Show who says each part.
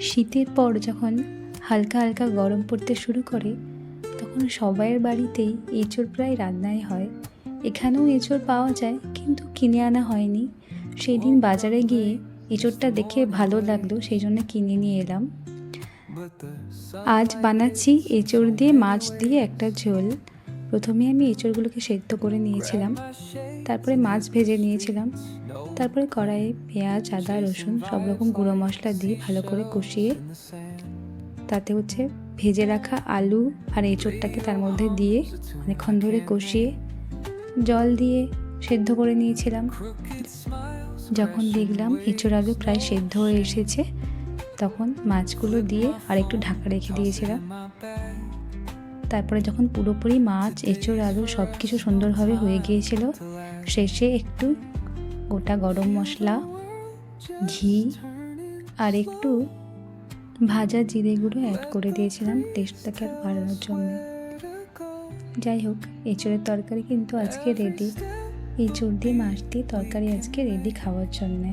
Speaker 1: শীতের পর যখন হালকা হালকা গরম পড়তে শুরু করে তখন সবাইয়ের বাড়িতেই এঁচোড় প্রায় রান্নাই হয়। এখানেও এঁচোড় পাওয়া যায়, কিন্তু কিনে আনা হয়নি। সেই দিন বাজারে গিয়ে এঁচোড়টা দেখে ভালো লাগলো, সেই জন্য কিনে নিয়ে এলাম। আজ বানাচ্ছি এঁচোড় দিয়ে মাছ দিয়ে একটা ঝোল। প্রথমে আমি এঁচোড়গুলোকে সেদ্ধ করে নিয়েছিলাম, তারপরে মাছ ভেজে নিয়েছিলাম, তারপরে কড়াইয়ে পেঁয়াজ, আদা, রসুন সব রকম গুঁড়ো মশলা দিয়ে ভালো করে কষিয়ে তাতে ভেজে রাখা আলু আর এঁচোড়টাকে তার মধ্যে দিয়ে অনেকক্ষণ ধরে কষিয়ে জল দিয়ে সেদ্ধ করে নিয়েছিলাম। যখন দেখলাম এঁচোড় আলু প্রায় সেদ্ধ হয়ে এসেছে, তখন মাছগুলো দিয়ে আর একটু ঢাকা রেখে দিয়েছিলাম। তারপরে যখন পুরোপুরি মাছ, এঁচোড়, আলু সব কিছু সুন্দরভাবে হয়ে গিয়েছিল, শেষে একটু গোটা গরম মশলা, ঘি আর একটু ভাজা জিরে গুঁড়ো অ্যাড করে দিয়েছিলাম টেস্টটাকে আরও বাড়ানোর জন্য। যাই হোক, এঁচোড়ের তরকারি কিন্তু আজকে রেডি। এঁচোড় দিয়ে মাছ দিয়ে তরকারি আজকে রেডি খাওয়ার জন্যে।